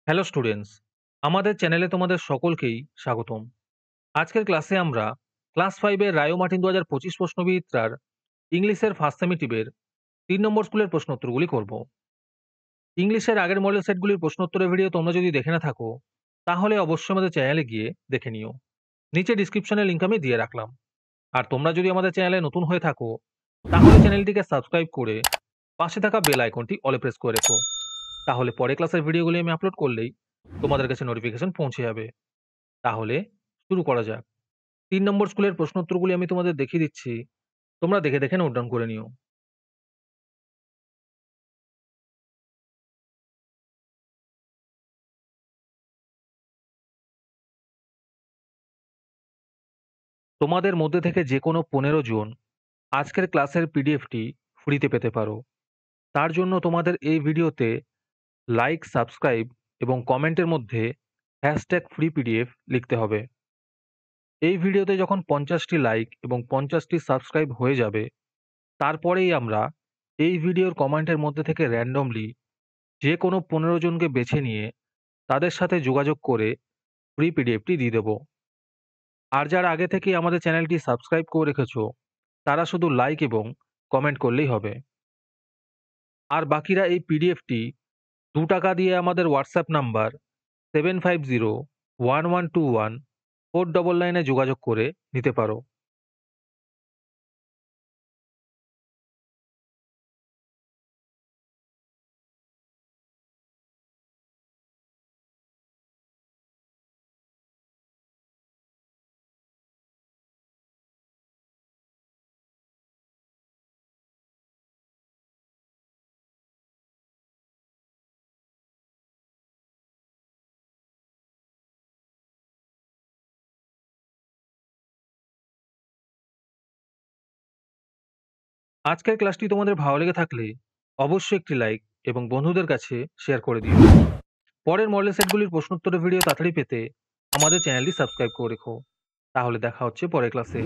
Hello students, আমাদের চ্যানেলে তোমাদের সকলকেই স্বাগতম। আজকের ক্লাসে আমরা ক্লাস 5 এর রায়ো মার্টিন 2025 প্রশ্নবিচিত্রার ইংলিশের ফার্স্ট সেমিটিভের 3 নম্বর স্কুলের প্রশ্নোত্তরগুলি করব। ইংলিশের আগের মডেল সেটগুলির প্রশ্নোত্তরের ভিডিও তোমরা যদি দেখে না থাকো, তাহলে অবশ্যই আমাদের চ্যানেলে গিয়ে দেখে নিও। নিচে ডিসক্রিপশনে লিংক আমি দিয়ে রাখলাম। আর তোমরা যদি আমাদের চ্যানেলে নতুন হয়ে থাকো, তাহলে চ্যানেলটিকে সাবস্ক্রাইব করে পাশে থাকা বেল আইকনটি অলে প্রেস করে রেখো। তাহলে পরে ক্লাসের ভিডিওগুলি আমি আপলোড করলেই তোমাদের কাছে নোটিফিকেশন পৌঁছে যাবে। তাহলে শুরু করা যাক। ৩ নম্বর স্কুলের প্রশ্নোত্তরগুলি আমি তোমাদের দেখিয়ে দিচ্ছি। তোমরা দেখে, দেখে নোট ডাউন করে নিও। তোমাদের মধ্যে থেকে যেকোনো ১৫ জন আজকের ক্লাসের পিডিএফটি ফ্রিতে পেতে পারো। তার জন্য তোমাদের এই ভিডিওতে লাইক, সাবস্ক্রাইব এবং কমেন্টের মধ্যে #ফ্রি পিডিএফ লিখতে হবে। এই ভিডিওতে যখন ৫০ টি লাইক এবং ৫০ টি সাবস্ক্রাইব হয়ে যাবে, তারপরেই আমরা এই ভিডিওর কমেন্টের মধ্যে থেকে র‍্যান্ডমলি যেকোনো ১৫ জনকে বেছে নিয়ে তাদের সাথে যোগাযোগ করে ফ্রি পিডিএফটি দিয়ে দেব। আর যারা আগে থেকেই আমাদের চ্যানেলটি সাবস্ক্রাইব করে রেখেছো, তারা শুধু লাইক এবং কমেন্ট করলেই হবে। আর বাকিরা এই পিডিএফটি ৳২ দিয়ে আমাদের হোয়াটসঅ্যাপ নাম্বার 7501121499 এ যোগাযোগ করে নিতে পারো। আজকের ক্লাসটি তোমাদের ভালো লেগে থাকলে অবশ্যই একটি লাইক এবং বন্ধুদের কাছে শেয়ার করে দিও। পরের মডেল সেটগুলির প্রশ্নোত্তরের ভিডিও তাড়াতাড়ি পেতে আমাদের চ্যানেলটি সাবস্ক্রাইব করে রেখো। তাহলে দেখা হচ্ছে পরের ক্লাসে।